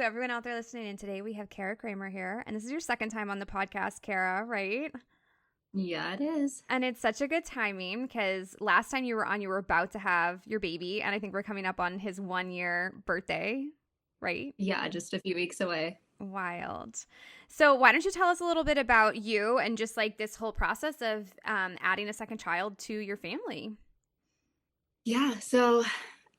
So everyone out there listening in today, we have Kramer here, and this is your second time on the podcast, Kara, right? Yeah, it is. And it's such a good timing because last time you were on, you were about to have your baby, and I think we're coming up on his 1-year birthday, right? Yeah, just a few weeks away. Wild. So why don't you tell us a little bit about you and just like this whole process of adding a second child to your family? Yeah, so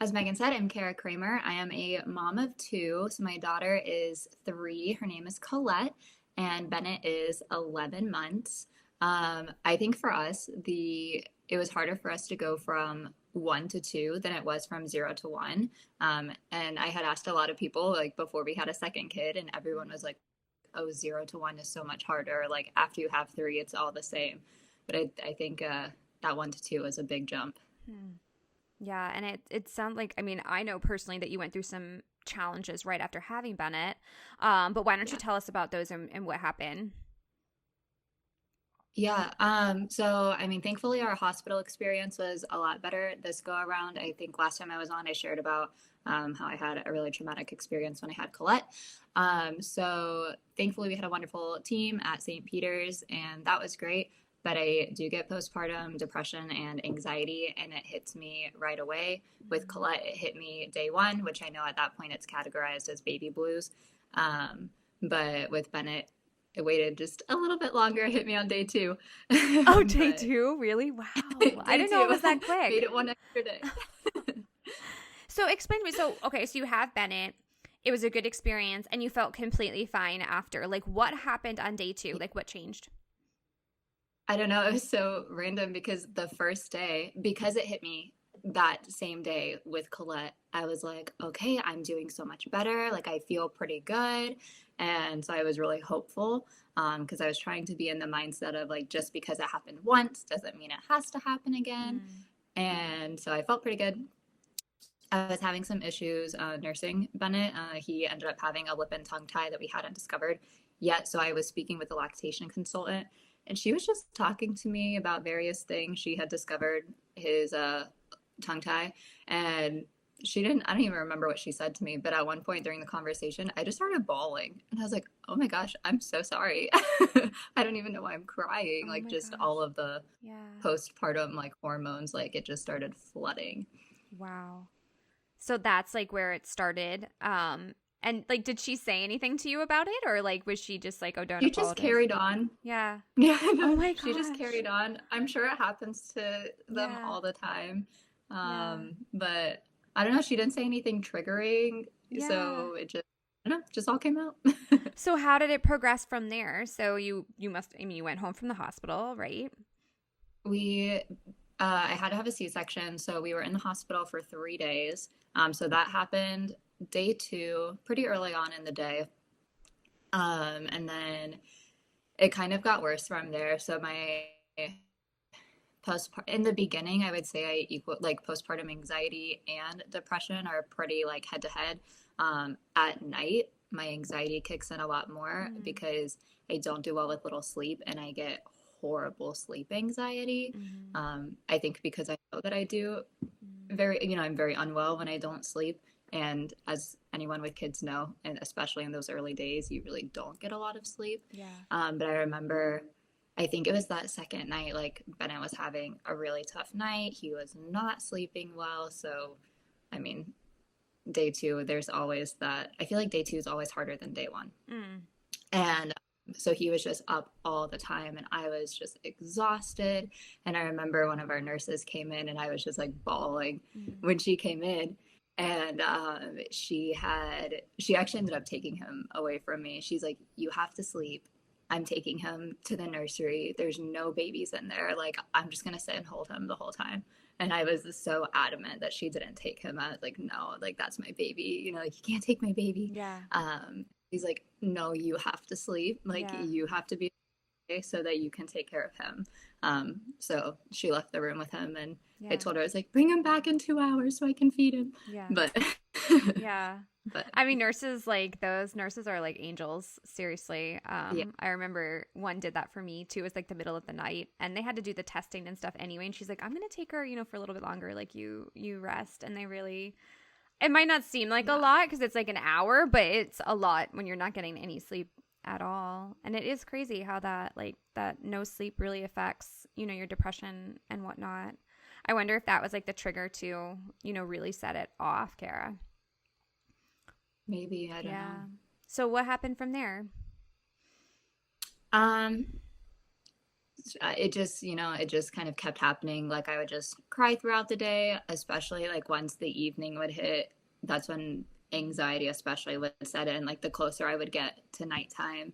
as Megan said, I'm Kara Kramer. I am a mom of two. So my daughter is 3. Her name is Colette, and Bennett is 11 months. I think for us, it was harder for us to go from 1 to 2 than it was from 0 to 1. And I had asked a lot of people like before we had a second kid, and everyone was like, "Oh, 0 to 1 is so much harder. Like after you have 3, it's all the same." But I think that 1 to 2 was a big jump. Yeah, and it sounds like, I mean, I know personally that you went through some challenges right after having Bennett, but why don't you tell us about those and what happened? Yeah. So I mean, thankfully our hospital experience was a lot better this go around. I think last time I was on, I shared about how I had a really traumatic experience when I had Colette. So thankfully we had a wonderful team at St. Peter's, and that was great. But I do get postpartum depression and anxiety, and it hits me right away. With Colette, it hit me day 1, which I know at that point it's categorized as baby blues. But with Bennett, it waited just a little bit longer. It hit me on day 2. Oh, day 2? Really? Wow. I didn't know it was that quick. Made it 1 extra day. So explain to me. So, okay, so you have Bennett. It was a good experience, and you felt completely fine after. Like, what happened on day 2? Like, what changed? I don't know. It was so random because the first day, because it hit me that same day with Colette, I was like, okay, I'm doing so much better. Like, I feel pretty good. And so I was really hopeful because I was trying to be in the mindset of like, just because it happened once doesn't mean it has to happen again. And so I felt pretty good. I was having some issues nursing Bennett. He ended up having a lip and tongue tie that we hadn't discovered yet. So I was speaking with a lactation consultant, and she was just talking to me about various things. She had discovered his tongue tie, and I don't even remember what she said to me, but at one point during the conversation, I just started bawling. And I was like, oh my gosh, I'm so sorry. I don't even know why I'm crying. Oh like, my just gosh. all of the Yeah. postpartum, like, hormones, like, it just started flooding. Wow. So that's like where it started. And like, did she say anything to you about it, or like, was she just like, "Oh, don't She just apologize"? carried on. Yeah. Yeah, Oh my she just gosh. carried on. I'm sure it happens to them Yeah. all the time. Yeah. But I don't know, she didn't say anything triggering, Yeah. so it just, I don't know, just all came out. So how did it progress from there? So you must, I mean, you went home from the hospital, right? We I had to have a C-section, so we were in the hospital for 3 days. So that happened day 2, pretty early on in the day. And then it kind of got worse from there. So my in the beginning, I would say I equal like postpartum anxiety and depression are pretty like head to head. At night, my anxiety kicks in a lot more because I don't do well with little sleep, and I get horrible sleep anxiety. I think because I know that I do I'm very unwell when I don't sleep. And as anyone with kids know, and especially in those early days, you really don't get a lot of sleep. Yeah. But I remember, I think it was that second night, like Bennett was having a really tough night. He was not sleeping well. So, I mean, day 2, there's always that. I feel like day 2 is always harder than day 1. And so he was just up all the time, and I was just exhausted. And I remember one of our nurses came in, and I was just like bawling when she came in. And she actually ended up taking him away from me. She's like, you have to sleep. I'm taking him to the nursery. There's no babies in there. Like, I'm just going to sit and hold him the whole time. And I was so adamant that she didn't take him. I was like, no, like, that's my baby. Like, you can't take my baby. Yeah. He's like, no, you have to sleep. Like, Yeah. you have to be okay so that you can take care of him. So she left the room with him, and I told her, I was like, bring him back in 2 hours so I can feed him. Yeah. But yeah. But I mean, those nurses are like angels. Seriously. I remember one did that for me too. It was like the middle of the night, and they had to do the testing and stuff anyway. And she's like, I'm going to take her, for a little bit longer. Like you rest. And It might not seem like a lot because it's like an hour, but it's a lot when you're not getting any sleep at all. And it is crazy how that no sleep really affects, your depression and whatnot. I wonder if that was like the trigger to, really set it off, Kara. Maybe, I don't know. So what happened from there? It just kind of kept happening. Like I would just cry throughout the day, especially like once the evening would hit. That's when anxiety especially would set in, like the closer I would get to nighttime,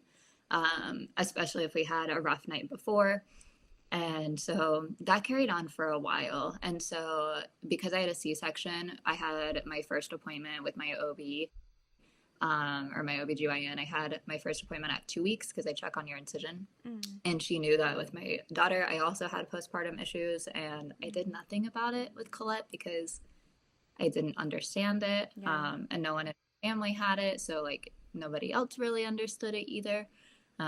especially if we had a rough night before. And so that carried on for a while. And so because I had a C-section, I had my first appointment with my OB, or my OBGYN. I had my first appointment at 2 weeks because I check on your incision. And she knew that with my daughter, I also had postpartum issues, and I did nothing about it with Colette because I didn't understand it. And no one in my family had it. So like nobody else really understood it either.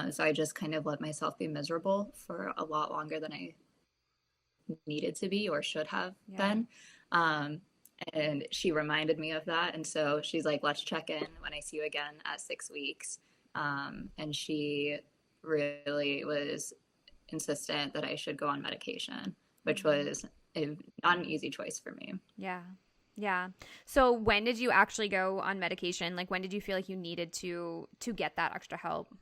So I just kind of let myself be miserable for a lot longer than I needed to be or should have been. And she reminded me of that. And so she's like, let's check in when I see you again at 6 weeks. And she really was insistent that I should go on medication, which was not an easy choice for me. Yeah. So when did you actually go on medication? Like when did you feel like you needed to get that extra help?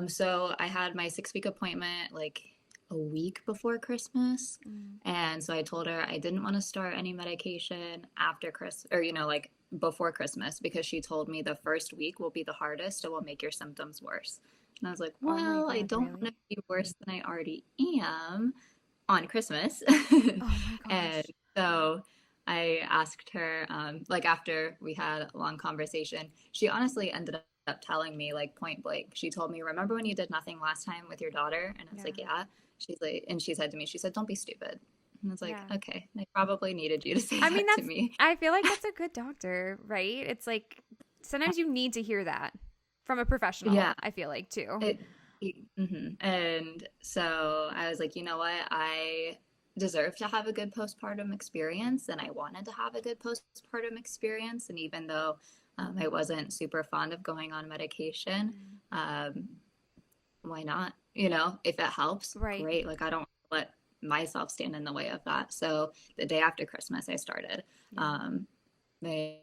So I had my 6-week appointment like a week before Christmas. And so I told her I didn't want to start any medication after Christmas, or, like before Christmas, because she told me the first week will be the hardest. It will make your symptoms worse. And I was like, well, God, I don't want to be worse than I already am on Christmas. And so I asked her, like after we had a long conversation, she honestly ended up telling me like point blank. She told me, remember when you did nothing last time with your daughter? And I was like, yeah. She's like, and she said to me, don't be stupid. And I was like, okay, I probably needed you to say that to me. I feel like that's a good doctor, right? It's like sometimes you need to hear that from a professional. I feel like too. And so I was like, you know what? I deserve to have a good postpartum experience, and I wanted to have a good postpartum experience. And even though I wasn't super fond of going on medication, why not? If it helps, great. Like I don't let myself stand in the way of that. So the day after Christmas, I started the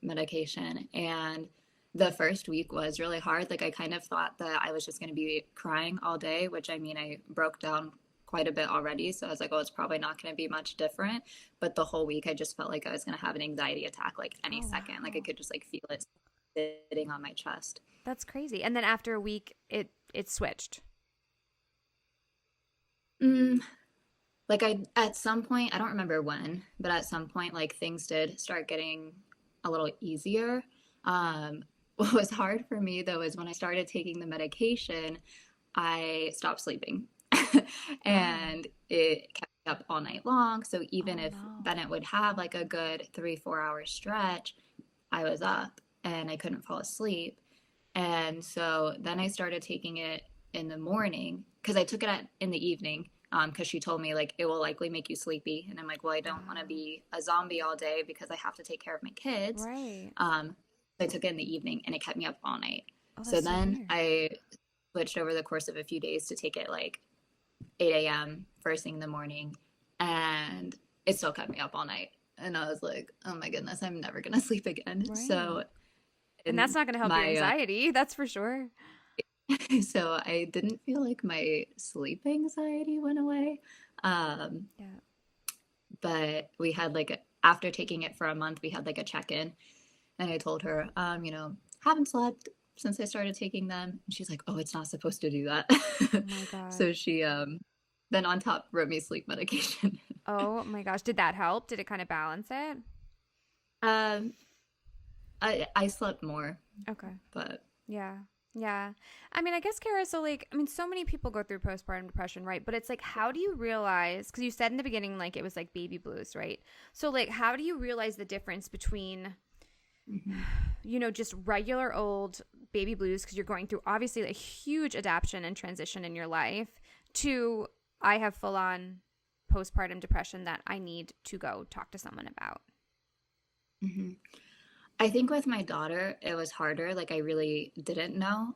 medication, and the first week was really hard. Like I kind of thought that I was just going to be crying all day, which I mean, I broke down quite a bit already. So I was like, oh, it's probably not going to be much different. But the whole week, I just felt like I was going to have an anxiety attack like any second. Like I could just like feel it sitting on my chest. That's crazy. And then after a week, it switched. Like at some point, I don't remember when, but at some point, like things did start getting a little easier. What was hard for me though is when I started taking the medication, I stopped sleeping. And it kept me up all night long. So even if Bennett would have like a good 3-4 hour stretch, I was up and I couldn't fall asleep. And so then I started taking it in the morning because I took it in the evening because she told me like it will likely make you sleepy. And I'm like, well, I don't want to be a zombie all day because I have to take care of my kids. Right. So I took it in the evening and it kept me up all night. So then I switched over the course of a few days to take it like 8 a.m. first thing in the morning, and it still kept me up all night. And I was like, oh my goodness, I'm never gonna sleep again. Right. So, and that's not gonna help your anxiety, that's for sure. So I didn't feel like my sleep anxiety went away. But we had like after taking it for a month, we had like a check-in, and I told her, haven't slept since I started taking them. And she's like, oh, it's not supposed to do that. Oh my God. So she then on top wrote me sleep medication. Oh my gosh. Did that help? Did it kind of balance it? I slept more. Okay. But yeah. I mean, I guess, Kara, so like, I mean, so many people go through postpartum depression, right? But it's like, how do you realize, because you said in the beginning, like it was like baby blues, right? So like, how do you realize the difference between just regular old baby blues, because you're going through obviously a huge adaptation and transition in your life, I have full on postpartum depression that I need to go talk to someone about? Hmm. I think with my daughter, it was harder. Like I really didn't know,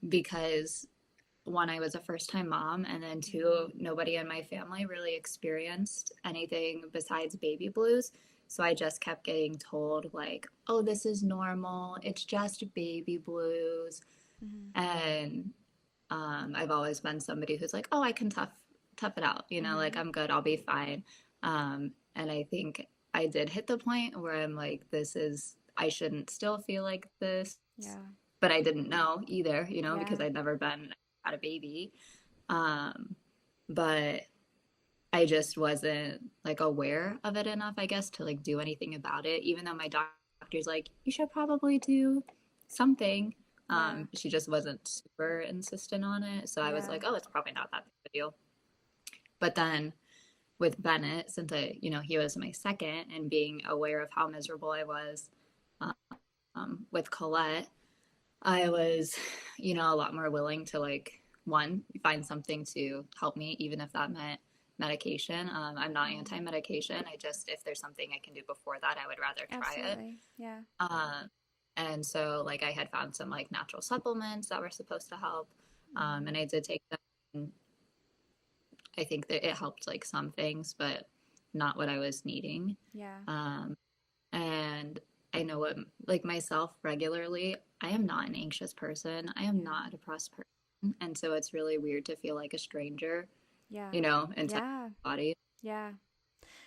because one, I was a first time mom, and then two, nobody in my family really experienced anything besides baby blues. So I just kept getting told, like, oh, this is normal. It's just baby blues. Mm-hmm. And I've always been somebody who's like, oh, I can tough it out. You know, like Mm-hmm. I'm good. I'll be fine. And I think I did hit the point where I'm like, I shouldn't still feel like this. Yeah. But I didn't know either, you know, because Yeah. I'd never been had a baby. Um, but I just wasn't like aware of it enough, I guess, to like do anything about it. Even though my doctor's like, you should probably do something. Yeah. She just wasn't super insistent on it. So I was Yeah. like, oh, it's probably not that big of a deal. But then with Bennett, since he was my second, and being aware of how miserable I was with Colette, I was, a lot more willing to like one find something to help me, even if that meant medication. I'm not Mm-hmm. anti-medication. I just if there's something I can do before that, I would rather try it. Absolutely. Yeah. Um, and so like I had found some like natural supplements that were supposed to help, Mm-hmm. and I did take them. And I think that it helped like some things, but not what I was needing. Yeah. Um, and I know what, like myself regularly, I am not an anxious person. I am Yeah. not a depressed person. And so it's really weird to feel like a stranger, Yeah. inside Yeah. my body. Yeah.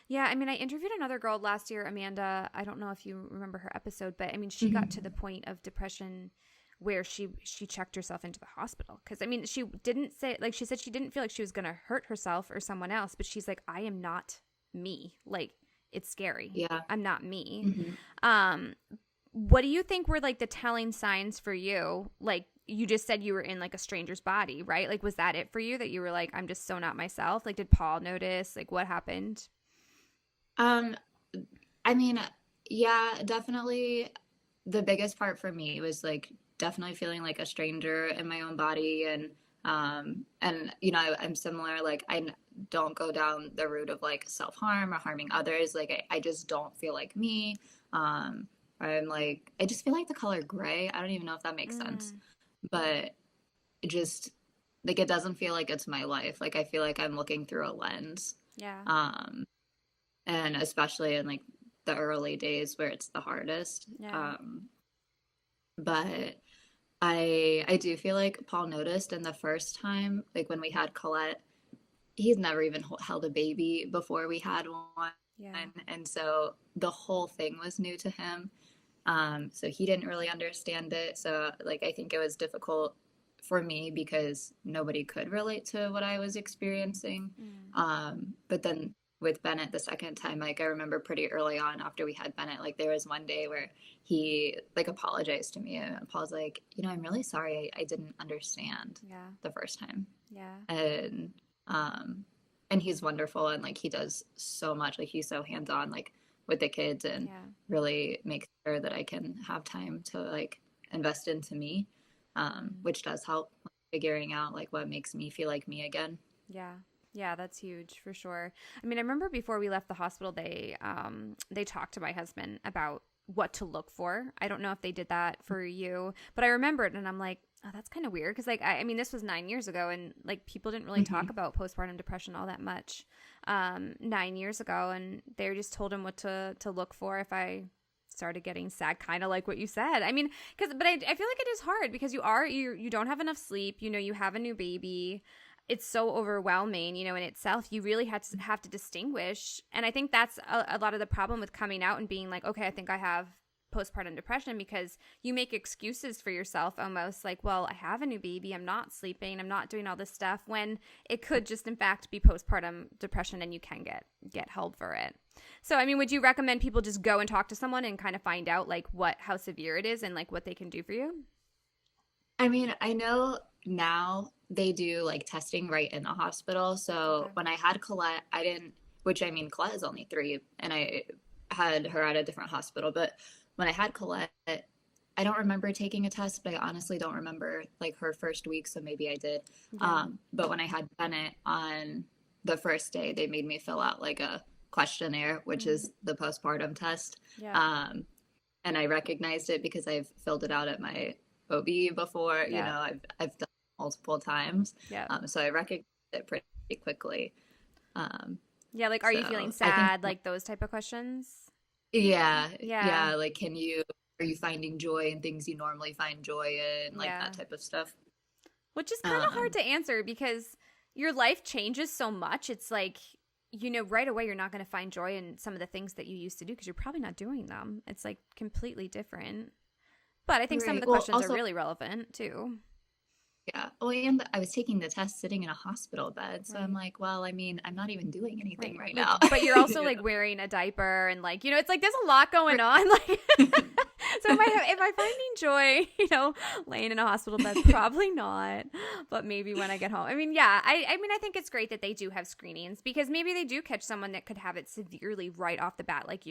Yeah, I mean, I interviewed another girl last year, Amanda. I don't know if you remember her episode, but I mean, she got to the Mm-hmm. point of depression where she checked herself into the hospital because I mean, she didn't say like she said she didn't feel like she was going to hurt herself or someone else, but she's like, I am not me. Like it's scary. Yeah. I'm not me. Mm-hmm. Um, what do you think were like the telling signs for you? Like you just said you were in like a stranger's body, right? Like was that it for you that you were like, I'm just so not myself? Like did Paul notice? Like what happened? Um, I mean, yeah, definitely the biggest part for me was like definitely feeling like a stranger in my own body, and I'm similar, like don't go down the route of like self-harm or harming others. Like I just don't feel like me. um I'm like I just feel like the color gray. I don't even know if that makes sense, Mm, but it just like it doesn't feel like it's my life. Like I feel like I'm looking through a lens. yeah. um and especially in like the early days where it's the hardest. Yeah. But I do feel like Paul noticed in the first time, like when we had Colette, he's never even held a baby before we had one, Yeah. and so the whole thing was new to him. So he didn't really understand it. So like I think it was difficult for me because nobody could relate to what I was experiencing. Mm, But then with Bennett the second time, like I remember pretty early on after we had Bennett, like there was one day where he like apologized to me, and Paul's like, I'm really sorry, I didn't understand yeah. the first time. Yeah. And um and he's wonderful, and like he does so much, like he's so hands-on like with the kids, and Yeah. really makes sure that I can have time to like invest into me, Mm, which does help figuring out like what makes me feel like me again. yeah. Yeah, that's huge for sure. I mean, I remember before we left the hospital, they talked to my husband about what to look for. I don't know if they did that for you, but I remember it, and I'm like, oh, that's kind of weird because, like, I mean, this was 9 years ago, and like people didn't really Mm-hmm. talk about postpartum depression all that much 9 years ago, and they just told him what to look for if I started getting sad, kind of like what you said. I mean, but I feel like it is hard because you don't have enough sleep. You have a new baby. It's so overwhelming, in itself. You really have to distinguish. And I think that's a lot of the problem with coming out and being like, okay, I think I have postpartum depression, because you make excuses for yourself almost like, well, I have a new baby. I'm not sleeping. I'm not doing all this stuff, when it could just in fact be postpartum depression and you can get help for it. So, I mean, would you recommend people just go and talk to someone and kind of find out like how severe it is and like what they can do for you? I mean, I know now they do like testing right in the hospital. So Okay. when I had Colette, I didn't, which I mean, Colette is only 3, and I had her at a different hospital. But when I had Colette, I don't remember taking a test, but I honestly don't remember like her first week. So maybe I did. Yeah. But when I had Bennett on the first day, they made me fill out like a questionnaire, which is the postpartum test. Yeah. And I recognized it because I've filled it out at my OB before. You Yeah. know, I've done it multiple times. Yeah. So I recognized it pretty quickly. Yeah, like, are you feeling So I think, sad? Like those type of questions? yeah, Yeah. yeah. Like, are you finding joy in things you normally find joy in, like Yeah. that type of stuff? Which is kind of hard Um, to answer because your life changes so much. It's like, right away you're not going to find joy in some of the things that you used to do because you're probably not doing them. It's like completely different. But I think some of right. the Well, questions are also, really relevant too. yeah. Oh, and I was taking the test sitting in a hospital bed. So I'm Right. like, well, I mean, I'm not even doing anything Right. right Like, now. but you're also You like wearing a diaper and like, it's like there's a lot going know? on. Like, so am I finding joy, laying in a hospital bed? Probably not. But maybe when I get home. I mean, yeah, I mean, I think it's great that they do have screenings because maybe they do catch someone that could have it severely right off the bat, like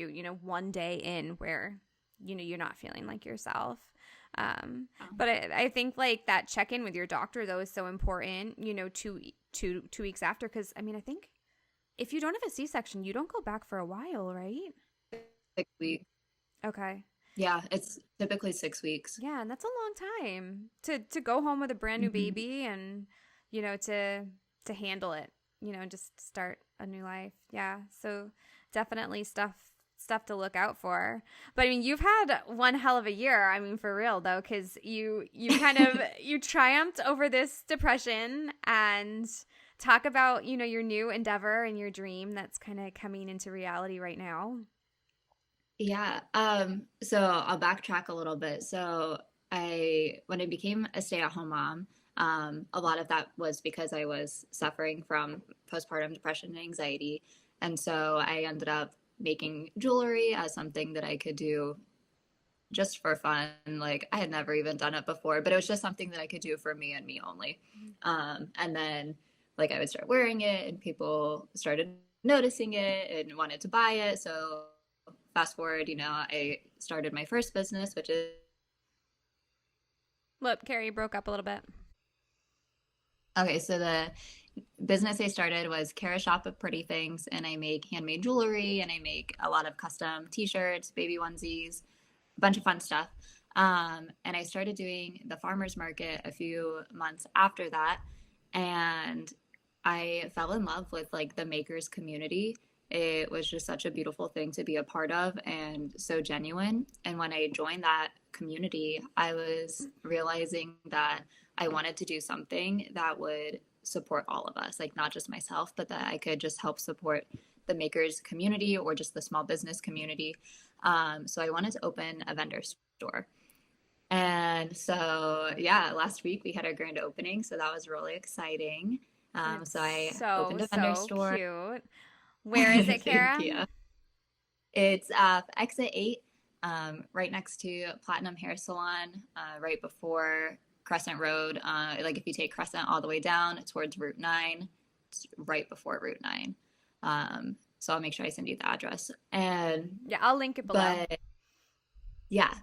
one day in where, you're not feeling like yourself. But I think like that check in with your doctor though is so important, 2 weeks after. Cause I mean, I think if you don't have a C-section, you don't go back for a while, right? 6 weeks. Okay. Yeah, it's typically 6 weeks. Yeah. And that's a long time to go home with a brand new Hmm. baby and, to handle it, and just start a new life. Yeah. So definitely stuff to look out for. But I mean, you've had one hell of a year. I mean, for real though, because you kind of you triumphed over this depression and talk about your new endeavor and your dream that's kind of coming into reality right now. Yeah. So I'll backtrack a little bit. So when I became a stay-at-home mom, a lot of that was because I was suffering from postpartum depression and anxiety. And so I ended up making jewelry as something that I could do just for fun. Like I had never even done it before, but it was just something that I could do for me and me only. And then like I would start wearing it and people started noticing it and wanted to buy it. So fast forward, I started my first business, which is Look, Carrie broke up a little bit. okay. So the business I started was Kara Shop of Pretty Things, and I make handmade jewelry and I make a lot of custom t-shirts, baby onesies, a bunch of fun stuff. And I started doing the farmers market a few months after that, and I fell in love with like the makers community. It was just such a beautiful thing to be a part of and so genuine. And when I joined that community, I was realizing that I wanted to do something that would support all of us, like not just myself, but that I could just help support the makers community or just the small business community. So I wanted to open a vendor store. And so, yeah, last week we had our grand opening. So that was really exciting. So It's I so opened a vendor so store. cute. Where is it, Thank Kara? you. It's exit 8, right next to Platinum Hair Salon, right before Crescent Road. Like if you take Crescent all the way down towards Route 9, it's right before Route 9. So I'll make sure I send you the address. Yeah, I'll link it below. But yeah,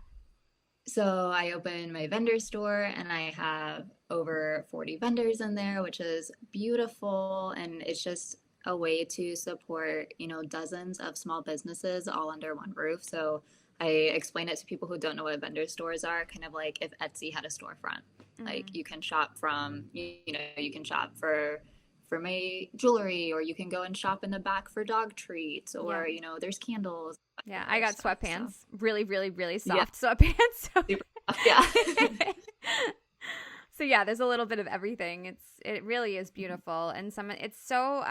so I opened my vendor store and I have over 40 vendors in there, which is beautiful. And it's just a way to support, dozens of small businesses all under one roof. So I explain it to people who don't know what vendor stores are, kind of like if Etsy had a storefront. Like Mm-hmm. you can shop from, you can shop for my jewelry, or you can go and shop in the back for dog treats, Yeah. or there's candles, Yeah, I other got stuff. So sweatpants. Really, really, really yeah, soft sweatpants. So super yeah. So yeah, there's a little bit of everything. It really is beautiful, and it's so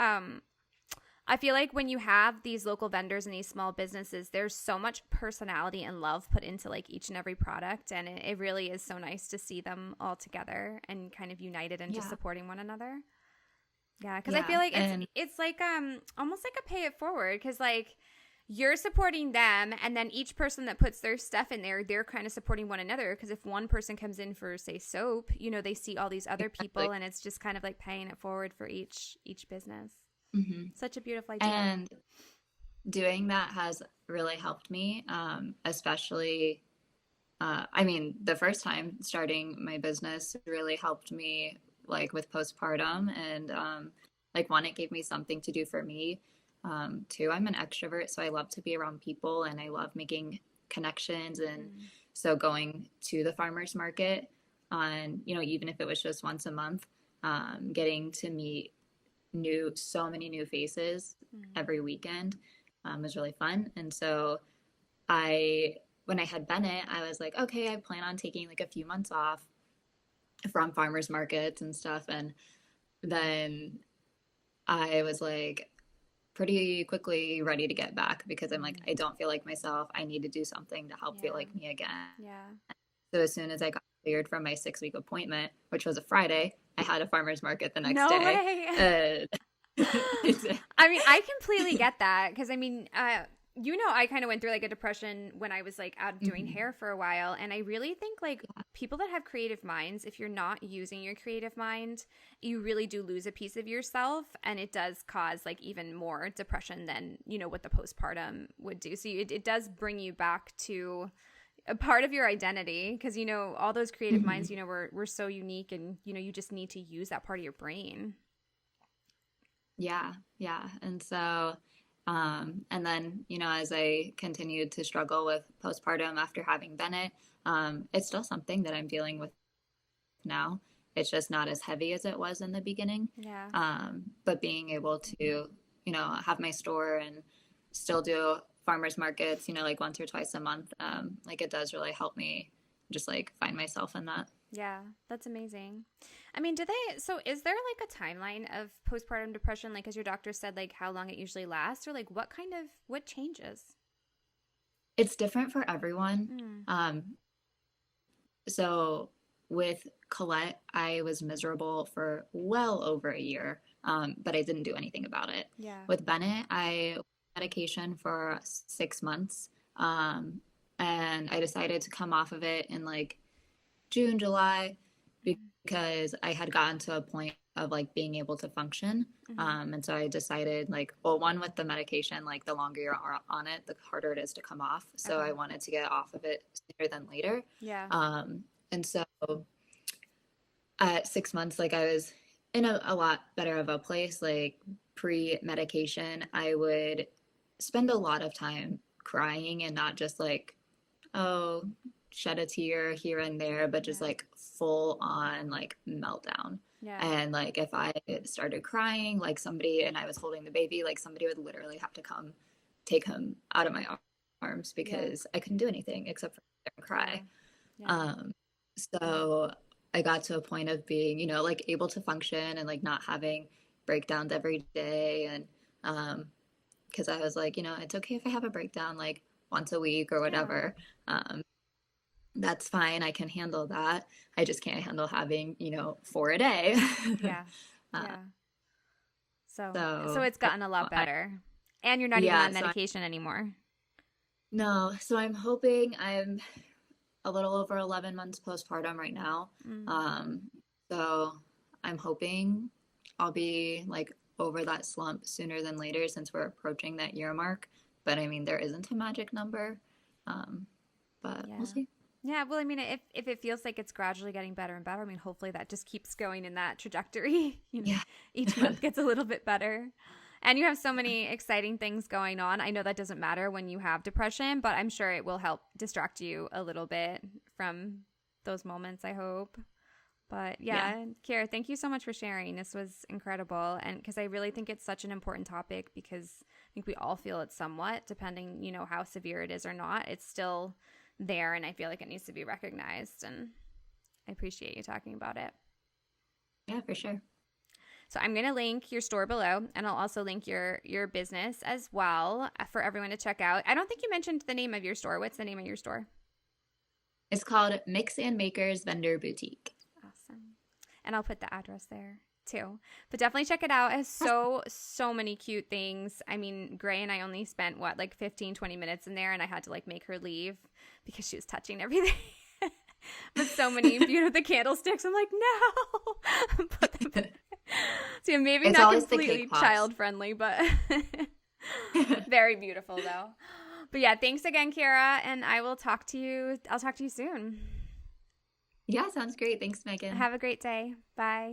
I feel like when you have these local vendors and these small businesses, there's so much personality and love put into like each and every product, and it really is so nice to see them all together and kind of united and just Yeah. supporting one another. Yeah, because I Yeah, feel like and it's like almost like a pay it forward because like you're supporting them and then each person that puts their stuff in there, they're kind of supporting one another because if one person comes in for say soap, they see all these other exactly. people and it's just kind of like paying it forward for each business. Hmm. Such a beautiful idea. And doing that has really helped me, especially. I mean, the first time starting my business really helped me, like with postpartum, and like one, it gave me something to do for me. too. I'm an extrovert, so I love to be around people and I love making connections. And so going to the farmer's market on, even if it was just once a month, getting to meet so many new faces every weekend was really fun. And so when I had Bennett, I was like, okay, I plan on taking like a few months off from farmers markets and stuff. And then I was like pretty quickly ready to get back because I'm like, I don't feel like myself. I need to do something to help feel like me again. Yeah. So as soon as I got cleared from my 6-week appointment, which was a Friday, I had a farmer's market the next No day. way. I mean, I completely get that because I kind of went through like a depression when I was like out doing hair for a while. And I really think like people that have creative minds, if you're not using your creative mind, you really do lose a piece of yourself. And it does cause like even more depression than, what the postpartum would do. So it does bring you back to a part of your identity because, all those creative minds, we're so unique and, you just need to use that part of your brain. Yeah. Yeah. And so and then, as I continued to struggle with postpartum after having Bennett, it's still something that I'm dealing with now. It's just not as heavy as it was in the beginning. Yeah. But being able to, have my store and still do farmers markets, like once or twice a month, like it does really help me just like find myself in that. Yeah, that's amazing. I mean, so is there like a timeline of postpartum depression? Like, as your doctor said, like how long it usually lasts or like what changes? It's different for everyone. So with Colette, I was miserable for well over a year, but I didn't do anything about it. Yeah. With Bennett, I was on medication for 6 months, and I decided to come off of it in like June, July, because I had gotten to a point of like being able to function. And so I decided like, well, one, with the medication, like the longer you're on it, the harder it is to come off. So I wanted to get off of it sooner than later. Yeah. And so at 6 months, like I was in a lot better of a place. Like pre-medication, I would spend a lot of time crying and not just like, oh, shed a tear here and there, but just like full on like meltdown. Yeah. And like if I started crying, like somebody, and I was holding the baby, like somebody would literally have to come take him out of my arms because I couldn't do anything except for cry. So I got to a point of being, like able to function and like not having breakdowns every day. And because I was like, it's okay if I have a breakdown like once a week or whatever. That's fine. I can handle that. I just can't handle having, 4 a day. Yeah. So it's gotten a lot better. And you're not even on medication anymore. No. So I'm hoping I'm a little over 11 months postpartum right now. So I'm hoping I'll be like over that slump sooner than later since we're approaching that year mark. But I mean, there isn't a magic number. But we'll see. Yeah, well, I mean, if it feels like it's gradually getting better and better, I mean, hopefully that just keeps going in that trajectory. Each month gets a little bit better. And you have so many exciting things going on. I know that doesn't matter when you have depression, but I'm sure it will help distract you a little bit from those moments, I hope. But yeah, Kiera, thank you so much for sharing. This was incredible. And because I really think it's such an important topic because I think we all feel it somewhat, depending, how severe it is or not. It's still there, and I feel like it needs to be recognized, and I appreciate you talking about it. Yeah, for sure. So I'm going to link your store below, and I'll also link your business as well for everyone to check out. I don't think you mentioned the name of your store. What's the name of your store? It's called Mix and Makers Vendor Boutique. Awesome. And I'll put the address there too. But definitely check it out. It has so many cute things. I mean, Gray and I only spent like 15-20 minutes in there, and I had to like make her leave because she was touching everything. But so many beautiful the candlesticks. I'm like, no. Put them in. So maybe it's not completely child friendly, but very beautiful though. But yeah, thanks again, Kiera, and I'll talk to you soon. Yeah, sounds great. Thanks, Megan. Have a great day. Bye.